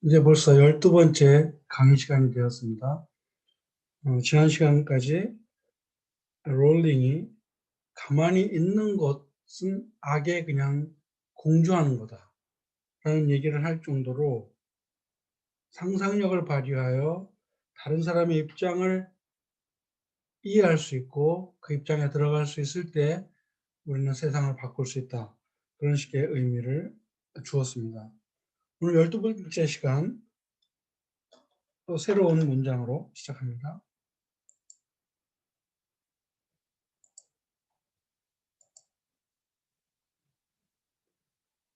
이제 벌써 12번째 강의 시간이 되었습니다. 지난 시간까지 롤링이 가만히 있는 것은 악에 그냥 공주하는 거다 라는 얘기를 할 정도로 상상력을 발휘하여 다른 사람의 입장을 이해할 수 있고 그 입장에 들어갈 수 있을 때 우리는 세상을 바꿀 수 있다. 그런 식의 의미를 주었습니다. 오늘 12번째 시간 또 새로운 문장으로 시작합니다.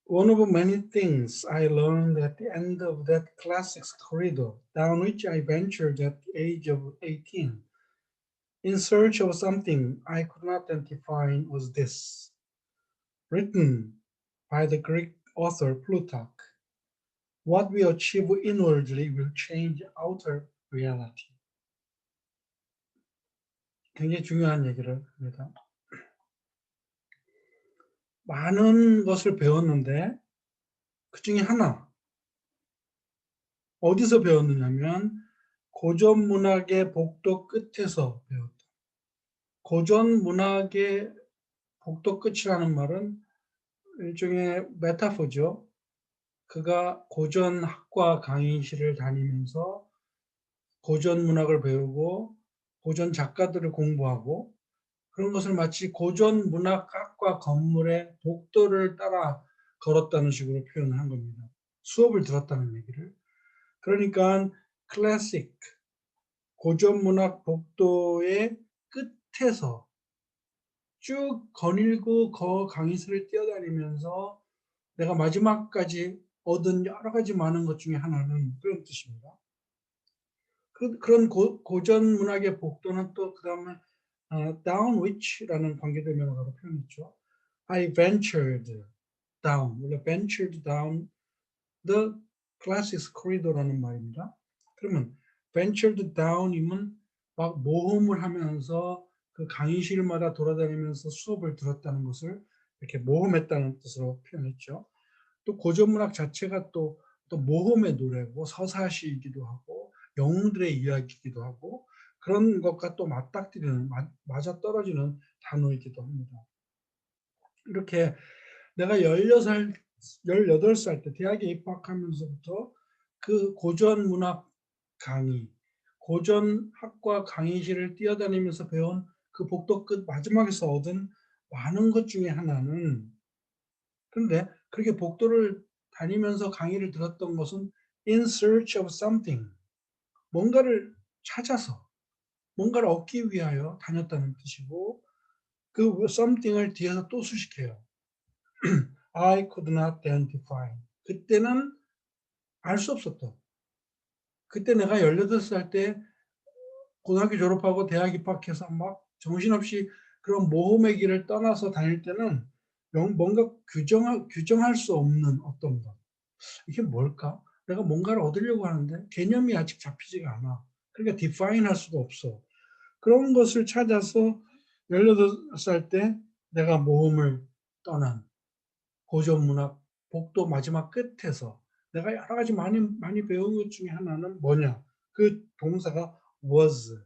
One of many things I learned at the end of that classics corridor down which I ventured at the age of 18, in search of something I could not identify, was this. Written by the Greek author Plutarch, what we achieve inwardly will change outer reality. 굉장히 중요한 얘기를 합니다. 많은 것을 배웠는데 그 중에 하나, 어디서 배웠느냐면 고전 문학의 복도 끝에서 배웠다. 고전 문학의 복도 끝이라는 말은 일종의 메타포죠. 그가 고전학과 강의실을 다니면서 고전 문학을 배우고 고전 작가들을 공부하고 그런 것을 마치 고전 문학학과 건물의 복도를 따라 걸었다는 식으로 표현을 한 겁니다. 수업을 들었다는 얘기를. 그러니까 클래식 고전 문학 복도의 끝에서 쭉 거닐고 그 강의실을 뛰어다니면서 내가 마지막까지 얻은 여러 가지 많은 것 중에 하나는 그런 뜻입니다. 그런 고전 문학의 복도는 또 그다음에 down which라는 관계대명사로 표현했죠. I ventured down, 원래 ventured down the classics corridor라는 말입니다. 그러면 ventured down이면 막 모험을 하면서 그 강의실마다 돌아다니면서 수업을 들었다는 것을 이렇게 모험했다는 뜻으로 표현했죠. 또 고전문학 자체가 또 모험의 노래고 서사시이기도 하고 영웅들의 이야기이기도 하고 그런 것과 또 맞닥뜨리는 맞아떨어지는 단어이기도 합니다. 이렇게 내가 16살, 18살 때 대학에 입학하면서부터 그 고전 문학 강의, 고전 학과 강의실을 뛰어다니면서 배운 그 복도 끝 마지막에서 얻은 많은 것 중에 하나는, 그런데 그렇게 복도를 다니면서 강의를 들었던 것은 in search of something, 뭔가를 찾아서 뭔가를 얻기 위하여 다녔다는 뜻이고, 그 something을 뒤에서 또 수식해요. I could not identify. 그때는 알 수 없었던. 그때 내가 18살 때 고등학교 졸업하고 대학 입학해서 막 정신없이 그런 모험의 길을 떠나서 다닐 때는 뭔가 규정할 수 없는 어떤 것. 이게 뭘까? 내가 뭔가를 얻으려고 하는데 개념이 아직 잡히지가 않아. 그러니까 define 할 수가 없어. 그런 것을 찾아서 18살 때 내가 모험을 떠난 고전 문학 복도 마지막 끝에서 내가 여러 가지 많이 배운 것 중에 하나는 뭐냐? 그 동사가 was,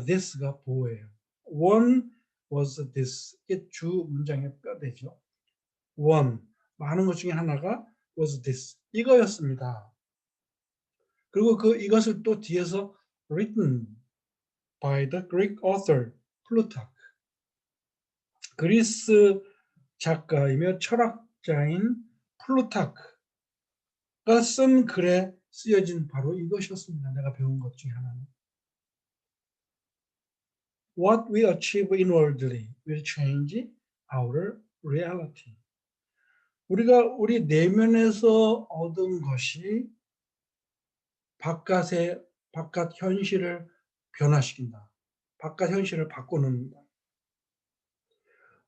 this가 보호예요. One was this. 이게 주 문장의 뼈대죠. One, 많은 것 중에 하나가 was this. 이거였습니다. 그리고 이것을 또 뒤에서 written by the Greek author Plutarch. 그리스 작가이며 철학자인 플루타크가 쓴 글에 쓰여진 바로 이것이었습니다. 내가 배운 것 중에 하나는. What we achieve inwardly will change our reality. 우리가 우리 내면에서 얻은 것이 바깥 현실을 변화시킨다. 바깥 현실을 바꿔놓는다.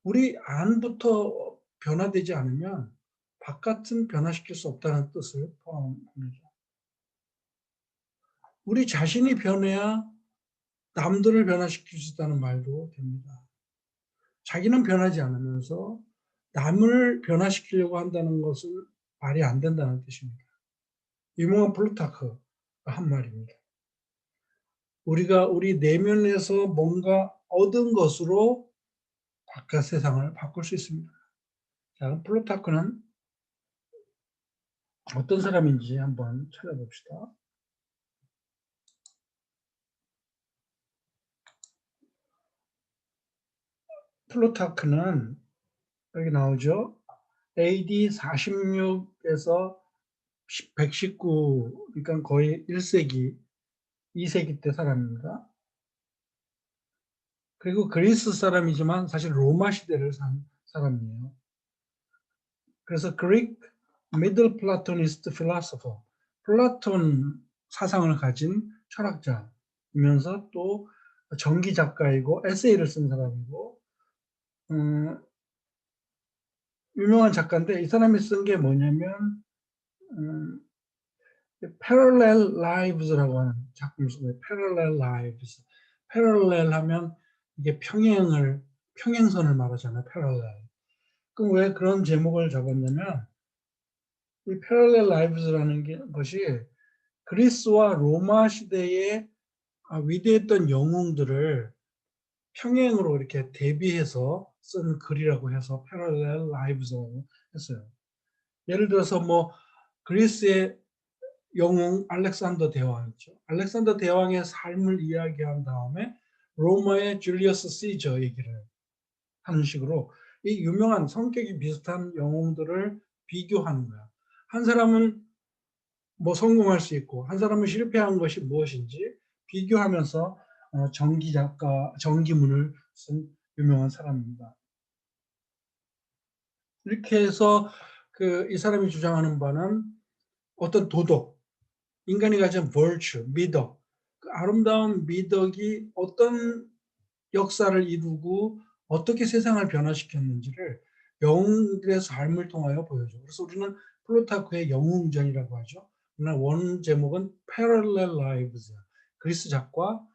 우리 안부터 변화되지 않으면 바깥은 변화시킬 수 없다는 뜻을 포함합니다. 우리 자신이 변해야 남들을 변화시킬 수 있다는 말도 됩니다. 자기는 변하지 않으면서 남을 변화시키려고 한다는 것은 말이 안 된다는 뜻입니다. 유명한 플루타크가 한 말입니다. 우리가 우리 내면에서 뭔가 얻은 것으로 바깥 세상을 바꿀 수 있습니다. 자, 플루타크는 어떤 사람인지 한번 찾아봅시다. 플루타크는 여기 나오죠. AD 46에서 119, 그러니까 거의 1세기, 2세기 때 사람입니다. 그리고 그리스 사람이지만 사실 로마 시대를 산 사람이에요. 그래서 Greek Middle Platonist Philosopher, 플라톤 사상을 가진 철학자이면서 또 전기 작가이고 에세이를 쓴 사람이고, 유명한 작가인데 이 사람이 쓴 게 뭐냐면 Parallel Lives라고 하는 작품을 썼어요. Parallel Lives. Parallel 하면 이게 평행선을 말하잖아요. Parallel. 그럼 왜 그런 제목을 잡았냐면 이 Parallel Lives라는 것이 그리스와 로마 시대의 위대했던 영웅들을 평행으로 이렇게 대비해서 쓴 글이라고 해서 Parallel Lives라고 했어요. 예를 들어서 뭐 그리스의 영웅 알렉산더 대왕이죠. 알렉산더 대왕의 삶을 이야기한 다음에 로마의 줄리어스 시저 얘기를 하는 식으로 이 유명한 성격이 비슷한 영웅들을 비교하는 거야. 한 사람은 뭐 성공할 수 있고 한 사람은 실패한 것이 무엇인지 비교하면서 전기문을 쓴 유명한 사람입니다. 이렇게 해서 이 사람이 주장하는 바는 어떤 도덕, 인간이 가진 virtue, 미덕, 그 아름다운 미덕이 어떤 역사를 이루고 어떻게 세상을 변화시켰는지를 영웅들의 삶을 통하여 보여줘. 그래서 우리는 플루타크의 영웅전이라고 하죠. 그러나 원 제목은 Parallel Lives, 그리스 작가,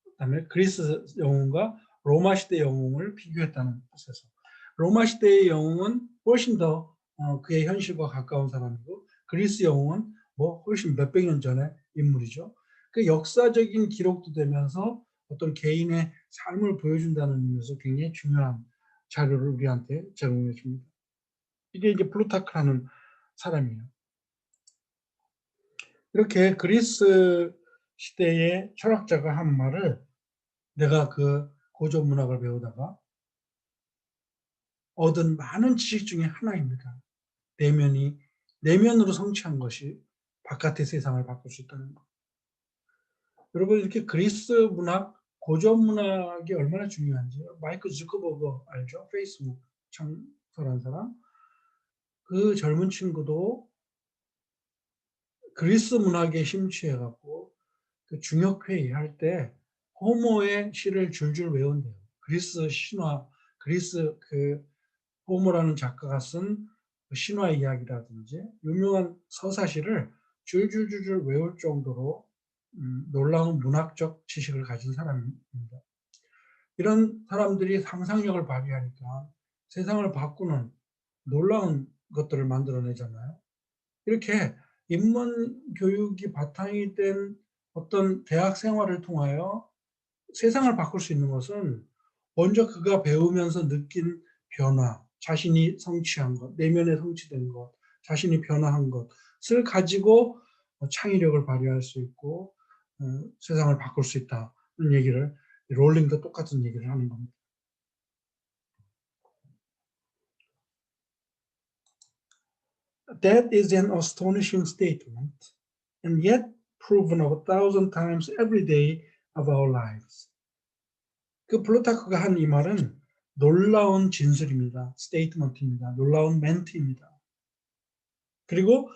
그다음에 그리스 영웅과 로마 시대 영웅을 비교했다는 뜻에서 로마 시대의 영웅은 훨씬 더 그의 현실과 가까운 사람이고 그리스 영웅은 뭐 훨씬 몇백 년 전의 인물이죠. 그 역사적인 기록도 되면서 어떤 개인의 삶을 보여준다는 의미에서 굉장히 중요한 자료를 우리한테 제공해 줍니다. 이게 이제 플루타크라는 사람이에요. 이렇게 그리스 시대의 철학자가 한 말을 내가 그 고전 문학을 배우다가 얻은 많은 지식 중에 하나입니다. 내면으로 성취한 것이 바깥의 세상을 바꿀 수 있다는 것. 여러분 이렇게 그리스 문학, 고전 문학이 얼마나 중요한지 마이크 zuckerberg 알죠? 페이스북 창설한 사람. 그 젊은 친구도 그리스 문학에 심취해 갖고 그 중역 회의할 때 호모의 시를 줄줄 외운대요. 그리스 신화, 그리스 호모라는 작가가 쓴 신화 이야기라든지 유명한 서사시를 줄줄줄줄 외울 정도로 놀라운 문학적 지식을 가진 사람입니다. 이런 사람들이 상상력을 발휘하니까 세상을 바꾸는 놀라운 것들을 만들어내잖아요. 이렇게 인문 교육이 바탕이 된 어떤 대학 생활을 통하여 세상을 바꿀 수 있는 것은 먼저 그가 배우면서 느낀 변화, 자신이 성취한 것, 내면에 성취된 것, 자신이 변화한 것을 가지고 창의력을 발휘할 수 있고 세상을 바꿀 수 있다는 얘기를 롤링도 똑같은 얘기를 하는 겁니다. That is an astonishing statement, and yet proven 1,000 times every day of our lives. 그 플루타크가 한 이 말은 놀라운 진술입니다. 스테이트먼트입니다. 놀라운 멘트입니다. 그리고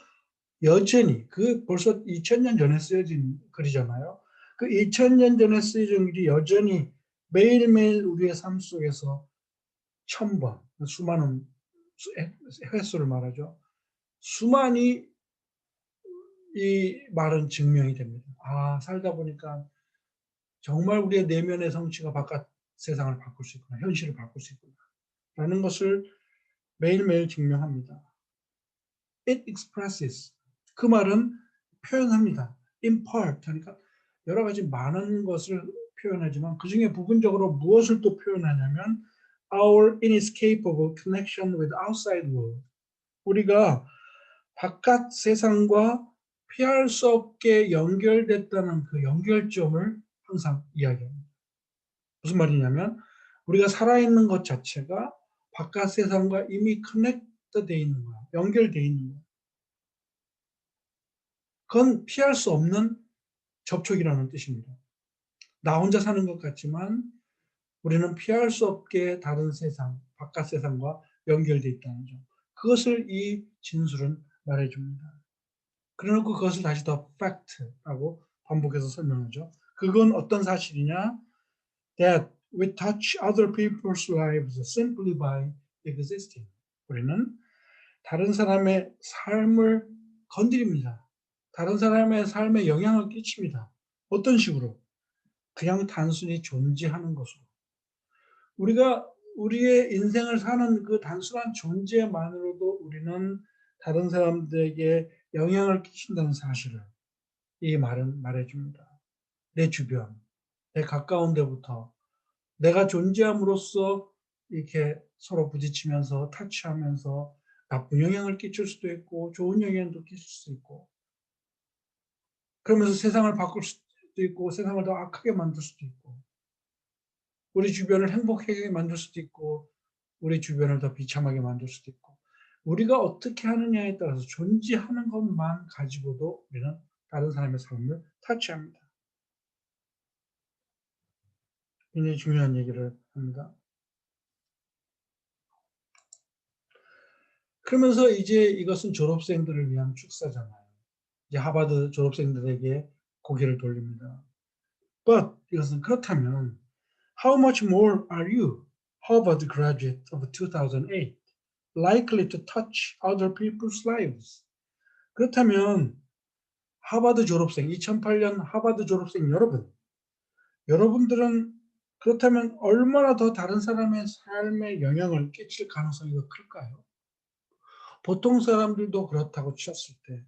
여전히 벌써 2000년 전에 쓰여진 글이잖아요. 그 2000년 전에 쓰여진 글이 여전히 매일매일 우리의 삶 속에서 1000번, 수많은 횟수를 말하죠. 수많이 이 말은 증명이 됩니다. 살다 보니까 정말 우리의 내면의 성취가 바깥 세상을 바꿀 수 있구나. 현실을 바꿀 수 있구나. 라는 것을 매일매일 증명합니다. It expresses. 그 말은 표현합니다. in part 하니까 여러 가지 많은 것을 표현하지만 그중에 부분적으로 무엇을 또 표현하냐면 our inescapable connection with outside world. 우리가 바깥 세상과 피할 수 없게 연결됐다는 그 연결점을 항상 이야기합니다. 무슨 말이냐면 우리가 살아있는 것 자체가 바깥 세상과 이미 커넥트 돼 있는 거야. 연결돼 있는 거야. 그건 피할 수 없는 접촉이라는 뜻입니다. 나 혼자 사는 것 같지만 우리는 피할 수 없게 다른 세상, 바깥 세상과 연결돼 있다는 점. 그것을 이 진술은 말해줍니다. 그래놓고 그것을 다시 더 fact라고 반복해서 설명하죠. 그건 어떤 사실이냐? That we touch other people's lives simply by existing. 우리는 다른 사람의 삶을 건드립니다. 다른 사람의 삶에 영향을 끼칩니다. 어떤 식으로? 그냥 단순히 존재하는 것으로. 우리가 우리의 인생을 사는 그 단순한 존재만으로도 우리는 다른 사람들에게 영향을 끼친다는 사실을 이 말은 말해줍니다. 내 주변, 내 가까운 데부터 내가 존재함으로써 이렇게 서로 부딪히면서 타치하면서 나쁜 영향을 끼칠 수도 있고 좋은 영향도 끼칠 수 있고 그러면서 세상을 바꿀 수도 있고 세상을 더 악하게 만들 수도 있고 우리 주변을 행복하게 만들 수도 있고 우리 주변을 더 비참하게 만들 수도 있고 우리가 어떻게 하느냐에 따라서 존재하는 것만 가지고도 우리는 다른 사람의 삶을 타치합니다. 굉장히 중요한 얘기를 합니다. 그러면서 이제 이것은 졸업생들을 위한 축사잖아요. 이제 하버드 졸업생들에게 고개를 돌립니다. But 이것은 그렇다면 How much more are you, Harvard graduate of 2008, likely to touch other people's lives? 그렇다면 하버드 졸업생, 2008년 하버드 졸업생 여러분, 여러분들은 그렇다면 얼마나 더 다른 사람의 삶에 영향을 끼칠 가능성이 더 클까요? 보통 사람들도 그렇다고 쳤을 때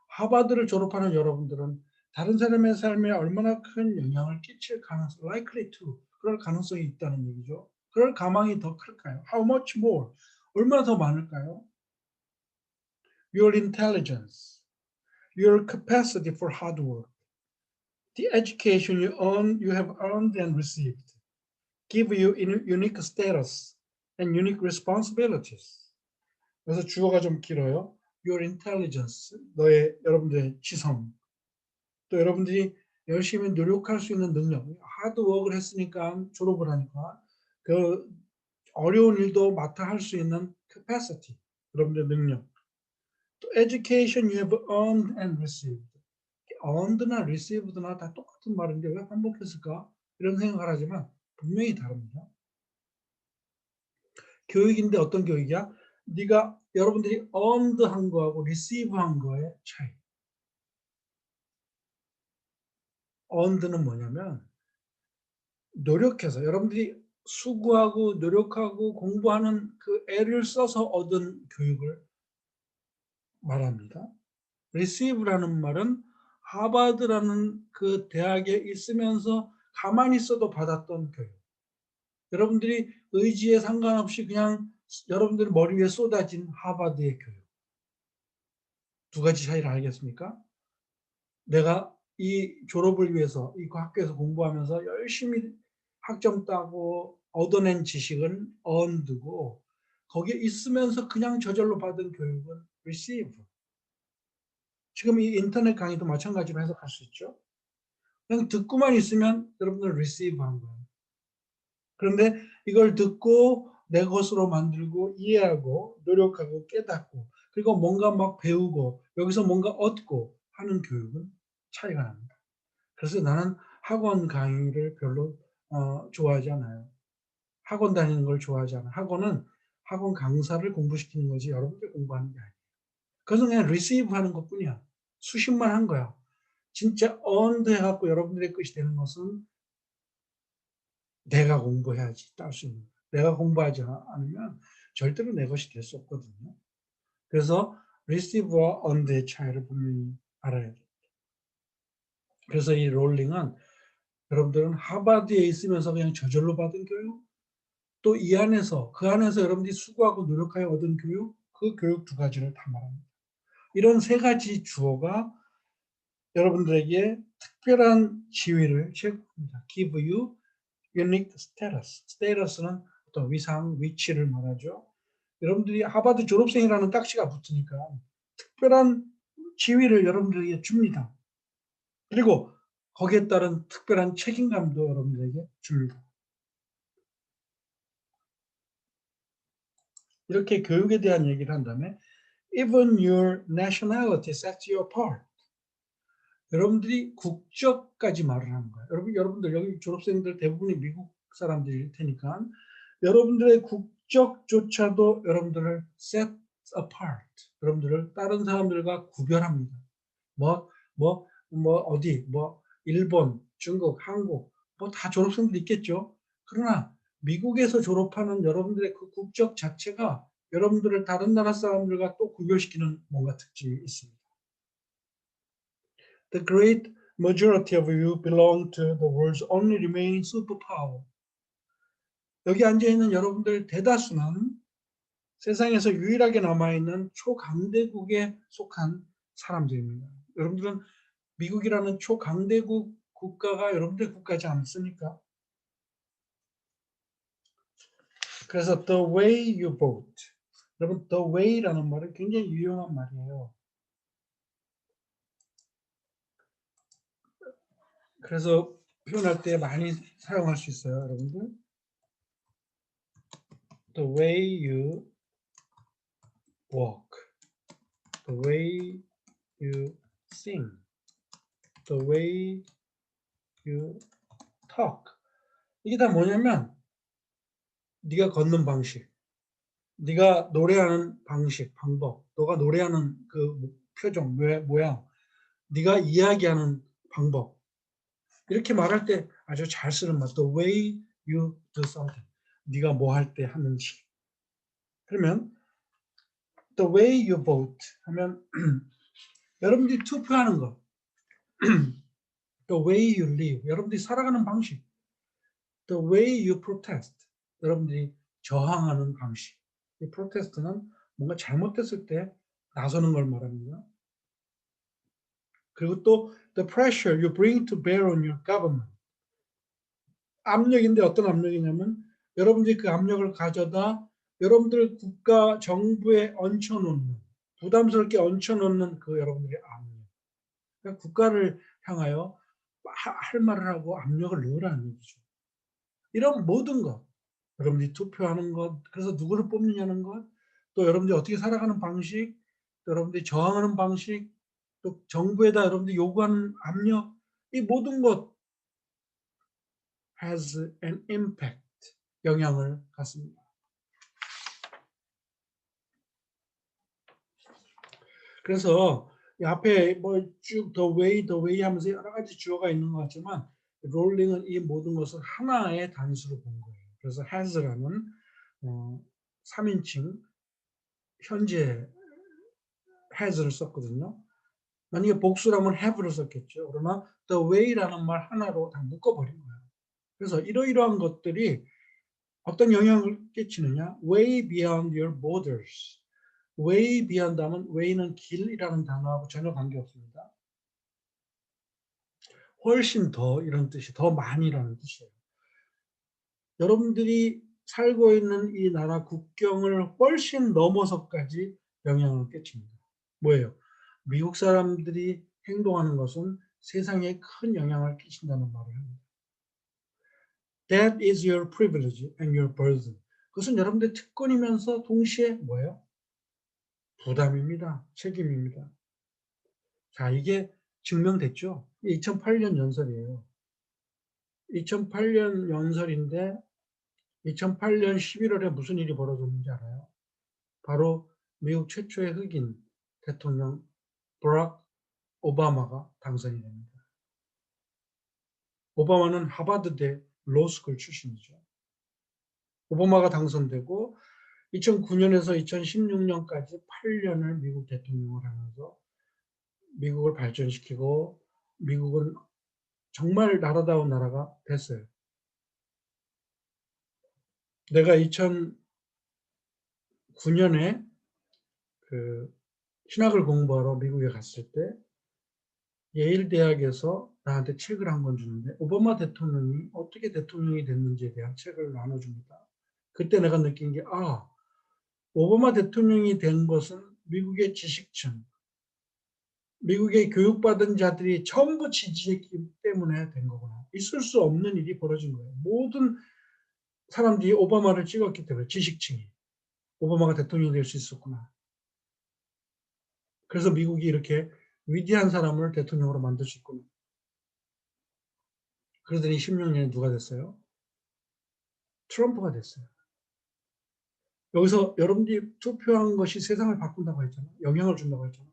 하버드를 졸업하는 여러분들은 다른 사람의 삶에 얼마나 큰 영향을 끼칠 가능성, likely to, 그럴 가능성이 있다는 얘기죠. 그럴 가망이 더 클까요? How much more? 얼마나 더 많을까요? Your intelligence, your capacity for hard work, the education you have earned and received, give you unique status and unique responsibilities. 그래서 주어가 좀 길어요. Your intelligence, 여러분들의 지성, 또 여러분들이 열심히 노력할 수 있는 능력, 하드워크를 했으니까 졸업을 하니까 그 어려운 일도 맡아 할 수 있는 capacity, 여러분들의 능력. 또 education you have earned and received. earned나 received나 다 똑같은 말인데 왜 반복했을까? 이런 생각을 하지만 분명히 다릅니다. 교육인데 어떤 교육이야? 네가 여러분들이 earned 한 거하고 receive 한 거의 차이. earned는 뭐냐면 노력해서 여러분들이 수고하고 노력하고 공부하는 그 애를 써서 얻은 교육을 말합니다. receive라는 말은 하버드라는 그 대학에 있으면서 가만히 있어도 받았던 교육. 여러분들이 의지에 상관없이 그냥 여러분들 머리 위에 쏟아진 하버드의 교육. 두 가지 차이를 알겠습니까? 내가 이 졸업을 위해서 이 학교에서 공부하면서 열심히 학점 따고 얻어낸 지식은 earned고 거기에 있으면서 그냥 저절로 받은 교육은 receive. 지금 이 인터넷 강의도 마찬가지로 해석할 수 있죠. 그냥 듣고만 있으면 여러분들 receive 한 거예요. 그런데 이걸 듣고 내 것으로 만들고 이해하고 노력하고 깨닫고 그리고 뭔가 막 배우고 여기서 뭔가 얻고 하는 교육은 차이가 납니다. 그래서 나는 학원 강의를 별로 좋아하지 않아요. 학원 다니는 걸 좋아하지 않아요. 학원은 학원 강사를 공부시키는 거지 여러분들 공부하는 게 아니에요. 그것은 그냥 receive 하는 것뿐이야. 수십만 한 거야. 진짜 earned 해갖고 여러분들의 것이 되는 것은 내가 공부해야지 딸 수 있는 거야. 내가 공부하지 않으면 절대로 내 것이 될 수 없거든요. 그래서 receive와 earned의 차이를 분명히 알아야 돼요. 그래서 이 롤링은 여러분들은 하버드에 있으면서 그냥 저절로 받은 교육, 또 이 안에서 그 안에서 여러분들이 수고하고 노력하여 얻은 교육, 그 교육 두 가지를 다 말합니다. 이런 세 가지 주어가 여러분들에게 특별한 지위를 제공합니다. Give you unique status. status는 어떤 위상, 위치를 말하죠. 여러분들이 하버드 졸업생이라는 딱지가 붙으니까 특별한 지위를 여러분들에게 줍니다. 그리고 거기에 따른 특별한 책임감도 여러분들에게 줍니다. 이렇게 교육에 대한 얘기를 한 다음에 even your nationality sets you apart. 여러분들이 국적까지 말을 하는 거예요. 여러분들 여기 졸업생들 대부분이 미국 사람들일 테니까 여러분들의 국적조차도 여러분들을 set apart. 여러분들을 다른 사람들과 구별합니다. 어디, 일본, 중국, 한국, 다 졸업생들 있겠죠. 그러나 미국에서 졸업하는 여러분들의 그 국적 자체가 여러분들을 다른 나라 사람들과 또 구별시키는 뭔가 특징이 있습니다. The great majority of you belong to the world's only remaining superpower. 여기 앉아있는 여러분들 대다수는 세상에서 유일하게 남아있는 초강대국에 속한 사람들입니다. 여러분들은 미국이라는 초강대국 국가가 여러분들 국가지 않습니까? 그래서 the way you vote. 여러분 the way라는 말은 굉장히 유용한 말이에요. 그래서 표현할 때 많이 사용할 수 있어요, 여러분들. The way you walk, the way you sing, the way you talk. 이게 다 뭐냐면 네가 걷는 방식, 네가 노래하는 방식, 방법, 너가 노래하는 그 표정, 모양, 네가 이야기하는 방법. 이렇게 말할 때 아주 잘 쓰는 말. The way you do something. 네가 뭐 할 때 하는지. 그러면 the way you vote 하면 여러분들이 투표하는 거. The way you live. 여러분들이 살아가는 방식. The way you protest. 여러분들이 저항하는 방식. 이 protest는 뭔가 잘못됐을 때 나서는 걸 말합니다. 그리고 또 the pressure you bring to bear on your government. 압력인데 어떤 압력이냐면 여러분들이 그 압력을 가져다 여러분들 국가 정부에 얹혀놓는 부담스럽게 얹혀놓는 그 여러분들의 압력. 그러니까 국가를 향하여 할 말을 하고 압력을 넣으라는 얘기죠. 이런 모든 것, 여러분들이 투표하는 것, 그래서 누구를 뽑느냐는 것, 또 여러분들이 어떻게 살아가는 방식, 또 여러분들이 저항하는 방식, 또 정부에다 여러분들이 요구하는 압력, 이 모든 것 has an impact, 영향을 갖습니다. 그래서 이 앞에 쭉 the way 하면서 여러 가지 주어가 있는 것 같지만 롤링은 이 모든 것을 하나의 단수로 본 거예요. 그래서 has라는 3인칭 현재 has를 썼거든요. 만약에 복수라면 have를 썼겠죠. 그러나 the way라는 말 하나로 다 묶어버린 거예요. 그래서 이러이러한 것들이 어떤 영향을 끼치느냐? Way beyond your borders. way beyond 하면 way는 길이라는 단어하고 전혀 관계없습니다. 훨씬 더 이런 뜻이 더 많이라는 뜻이에요. 여러분들이 살고 있는 이 나라 국경을 훨씬 넘어서까지 영향을 끼칩니다. 뭐예요? 미국 사람들이 행동하는 것은 세상에 큰 영향을 끼친다는 말을 합니다. That is your privilege and your burden. 그것은 여러분들의 특권이면서 동시에 뭐예요? 부담입니다. 책임입니다. 자, 이게 증명됐죠? 2008년 연설이에요. 2008년 연설인데 2008년 11월에 무슨 일이 벌어졌는지 알아요? 바로 미국 최초의 흑인 대통령 버락 오바마가 당선이 됩니다. 오바마는 하버드대 로스쿨 출신이죠. 오바마가 당선되고 2009년에서 2016년까지 8년을 미국 대통령을 하면서 미국을 발전시키고 미국은 정말 나라다운 나라가 됐어요. 내가 2009년에 그 신학을 공부하러 미국에 갔을 때 예일 대학에서 나한테 책을 한 권 주는데 오바마 대통령이 어떻게 대통령이 됐는지에 대한 책을 나눠줍니다. 그때 내가 느낀 게 오바마 대통령이 된 것은 미국의 지식층, 미국의 교육받은 자들이 전부 지지했기 때문에 된 거구나. 있을 수 없는 일이 벌어진 거예요. 모든 사람들이 오바마를 찍었기 때문에 지식층이 오바마가 대통령이 될 수 있었구나. 그래서 미국이 이렇게 위대한 사람을 대통령으로 만들 수 있구나. 그러더니 16년에 누가 됐어요? 트럼프가 됐어요. 여기서 여러분들이 투표한 것이 세상을 바꾼다고 했잖아요. 영향을 준다고 했잖아요.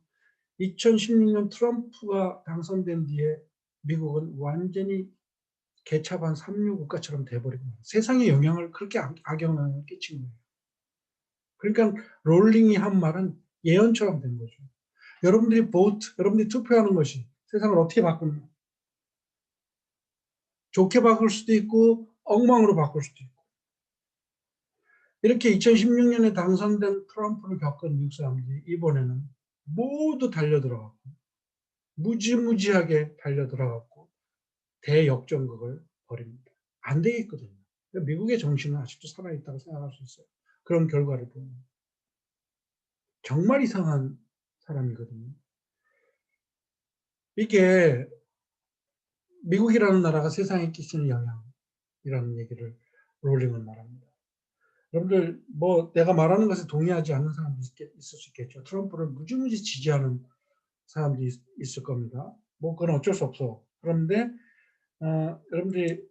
2016년 트럼프가 당선된 뒤에 미국은 완전히 개차반 삼류 국가처럼 돼버린 거예요. 세상에 영향을 그렇게 악영향을 끼친 거예요. 그러니까 롤링이 한 말은 예언처럼 된 거죠. 여러분들이 투표하는 것이 세상을 어떻게 바꾸느냐. 좋게 바꿀 수도 있고 엉망으로 바꿀 수도 있고. 이렇게 2016년에 당선된 트럼프를 겪은 미국 사람들이 이번에는 모두 달려들어갔고 무지무지하게 달려들어갔고 대역전극을 벌입니다. 안 되겠거든요. 미국의 정신은 아직도 살아있다고 생각할 수 있어요. 그런 결과를 보면. 정말 이상한 사람이거든요. 이게 미국이라는 나라가 세상에 끼치는 영향이라는 얘기를 롤링은 말합니다. 여러분들 내가 말하는 것에 동의하지 않는 사람도 있을 수 있겠죠. 트럼프를 무지무지 지지하는 사람들이 있을 겁니다. 그건 어쩔 수 없어. 그런데 여러분들이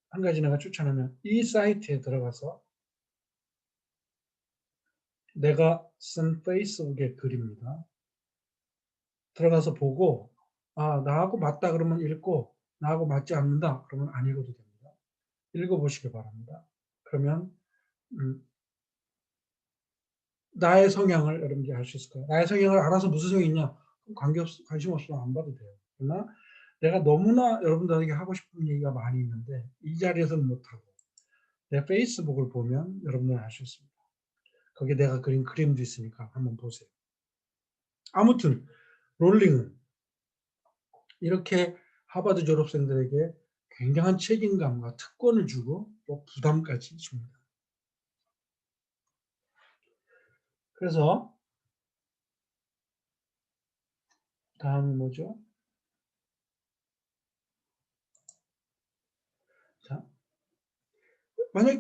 한 가지 내가 추천하면 이 사이트에 들어가서 내가 쓴 페이스북의 글입니다. 들어가서 보고 나하고 맞다 그러면 읽고 나하고 맞지 않는다 그러면 안 읽어도 됩니다. 읽어보시기 바랍니다. 그러면 나의 성향을 여러분들이 알 수 있을 거예요. 나의 성향을 알아서 무슨 성향이 있냐? 관심 없으면 안 봐도 돼요. 그러나 내가 너무나 여러분들에게 하고 싶은 얘기가 많이 있는데 이 자리에서는 못하고 내 페이스북을 보면 여러분들은 알 수 있습니다. 거기에 내가 그린 그림도 있으니까 한번 보세요. 아무튼 롤링은 이렇게 하버드 졸업생들에게 굉장한 책임감과 특권을 주고 또 부담까지 줍니다. 그래서 다음이 뭐죠? 자, 만약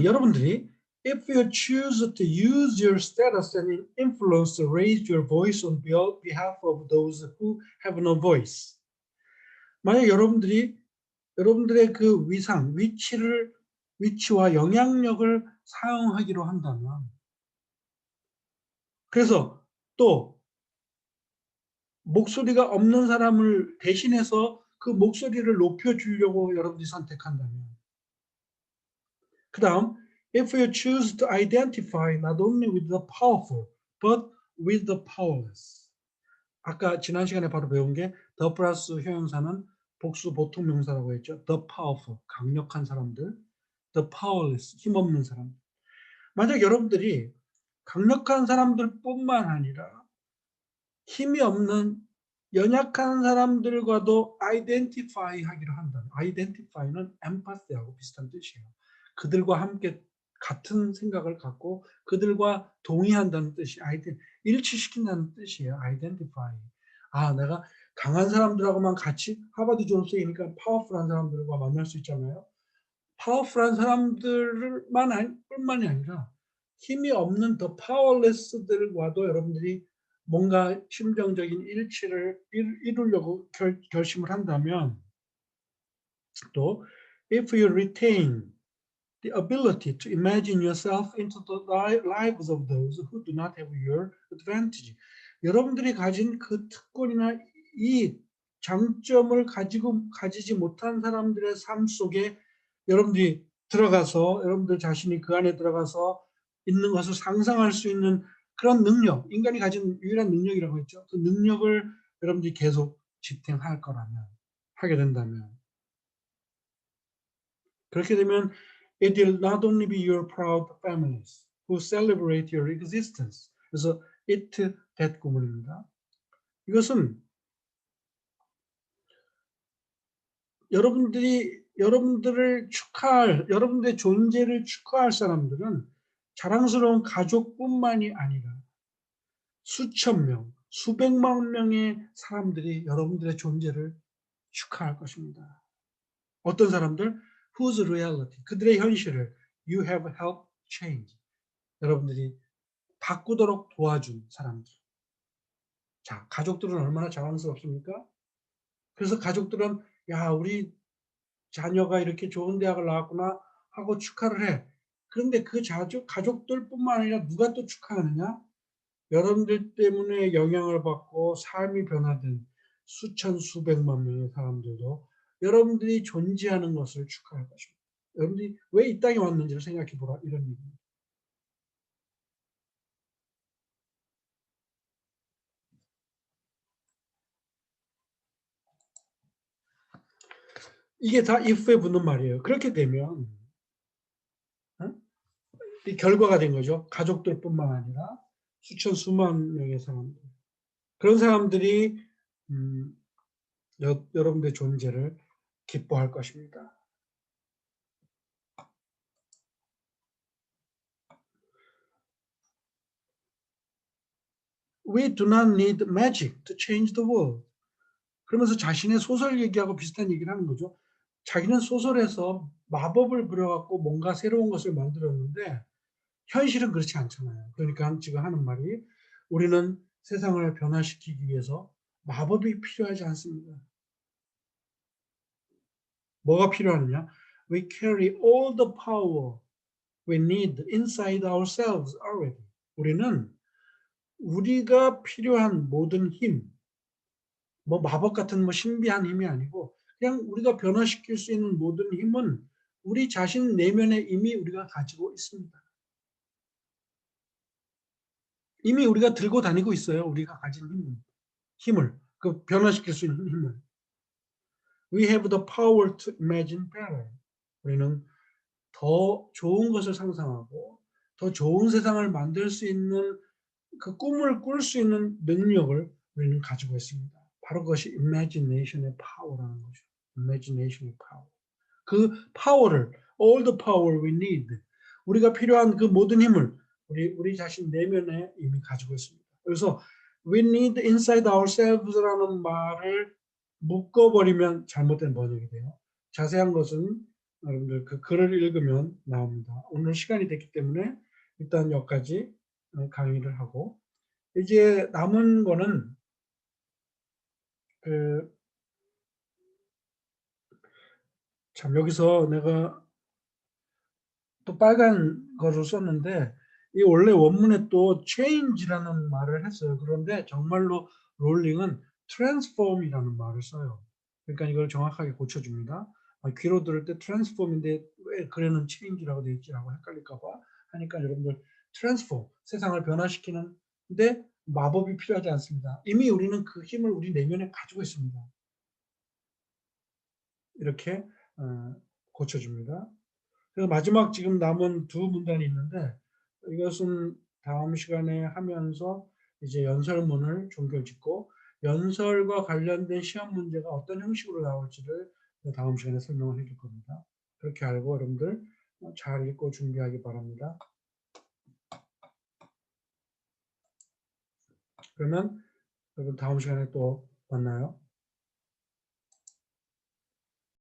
여러분들이 if you choose to use your status and influence to raise your voice on behalf of those who have no voice. 만약 여러분들의 그 위치와 영향력을 사용하기로 한다면, 그래서 또 목소리가 없는 사람을 대신해서 그 목소리를 높여주려고 여러분들이 선택한다면, 그 다음 if you choose to identify not only with the powerful but with the powerless. 아까 지난 시간에 바로 배운 게 the 플러스 형용사는 복수 보통 명사라고 했죠. the powerful, 강력한 사람들, the powerless, 힘없는 사람. 만약 여러분들이 강력한 사람들뿐만 아니라 힘이 없는 연약한 사람들과도 identify 하기로 한다면, identify는 empathy하고 비슷한 뜻이에요. 그들과 함께 같은 생각을 갖고 그들과 동의한다는 뜻이 일치시킨다는 뜻이에요. identify. 내가 강한 사람들하고만 같이 하버드 졸업생이니까 파워풀한 사람들과 만날 수 있잖아요. 파워풀한 뿐만이 아니라 힘이 없는 더 파워레스들과도 여러분들이 뭔가 심정적인 일치를 이루려고 결심을 한다면, 또 if you retain the ability to imagine yourself into the lives of those who do not have your advantage. 여러분들이 가진 그 특권이나 이 장점을 가지지 못한 사람들의 삶 속에 여러분들이 여러분들 자신이 그 안에 들어가서 있는 것을 상상할 수 있는 그런 능력, 인간이 가진 유일한 능력이라고 했죠. 그 능력을 여러분들이 계속 지탱할 거라면, 하게 된다면 그렇게 되면 it will not only be your proud families who celebrate your existence. 그래서 it that 구문입니다. 이것은 여러분들을 축하할, 여러분들의 존재를 축하할 사람들은 자랑스러운 가족뿐만이 아니라 수천 명, 수백만 명의 사람들이 여러분들의 존재를 축하할 것입니다. 어떤 사람들? Whose reality, 그들의 현실을 you have helped change. 여러분들이 바꾸도록 도와준 사람들. 자, 가족들은 얼마나 자랑스럽습니까? 그래서 가족들은 야, 우리 자녀가 이렇게 좋은 대학을 나왔구나 하고 축하를 해. 그런데 그 가족들뿐만 아니라 누가 또 축하하느냐? 여러분들 때문에 영향을 받고 삶이 변화된 수천 수백만 명의 사람들도 여러분들이 존재하는 것을 축하할 것입니다. 여러분들이 왜 이 땅에 왔는지를 생각해 보라, 이런 얘기입니다. 이게 다 if에 붙는 말이에요. 그렇게 되면 이 결과가 된 거죠. 가족들뿐만 아니라 수천 수만 명의 사람들. 그런 사람들이 여러분들의 존재를 기뻐할 것입니다. We do not need magic to change the world. 그러면서 자신의 소설 얘기하고 비슷한 얘기를 하는 거죠. 자기는 소설에서 마법을 부려갖고 뭔가 새로운 것을 만들었는데 현실은 그렇지 않잖아요. 그러니까 지금 하는 말이 우리는 세상을 변화시키기 위해서 마법이 필요하지 않습니다. 뭐가 필요하느냐? We carry all the power we need inside ourselves already. 우리는 우리가 필요한 모든 힘, 뭐 마법 같은 뭐 신비한 힘이 아니고 그냥 우리가 변화시킬 수 있는 모든 힘은 우리 자신 내면에 이미 우리가 가지고 있습니다. 이미 우리가 들고 다니고 있어요. 우리가 가진 힘을 그 변화시킬 수 있는 힘을. We have the power to imagine better. 우리는 더 좋은 것을 상상하고 더 좋은 세상을 만들 수 있는 그 꿈을 꿀 수 있는 능력을 우리는 가지고 있습니다. 바로 그것이 imagination의 power라는 거죠. imagination의 power. 그 파워를 all the power we need 우리가 필요한 그 모든 힘을 우리 자신 내면에 이미 가지고 있습니다. 그래서 we need inside ourselves라는 말을 묶어버리면 잘못된 번역이 돼요. 자세한 것은 여러분들 그 글을 읽으면 나옵니다. 오늘 시간이 됐기 때문에 일단 여기까지 강의를 하고 이제 남은 거는 참 여기서 내가 또 빨간 거를 썼는데 이 원래 원문에 또 change라는 말을 했어요. 그런데 정말로 롤링은 transform이라는 말을 써요. 그러니까 이걸 정확하게 고쳐줍니다. 귀로 들을 때 transform인데 왜 글에는 change라고 되어 있지라고 헷갈릴까 봐 하니까 여러분들 transform, 세상을 변화시키는데 마법이 필요하지 않습니다. 이미 우리는 그 힘을 우리 내면에 가지고 있습니다. 이렇게 고쳐줍니다. 그래서 마지막 지금 남은 두 문단이 있는데 이것은 다음 시간에 하면서 이제 연설문을 종결짓고 연설과 관련된 시험 문제가 어떤 형식으로 나올지를 다음 시간에 설명을 해줄 겁니다. 그렇게 알고 여러분들 잘 읽고 준비하기 바랍니다. 그러면 여러분 다음 시간에 또 만나요.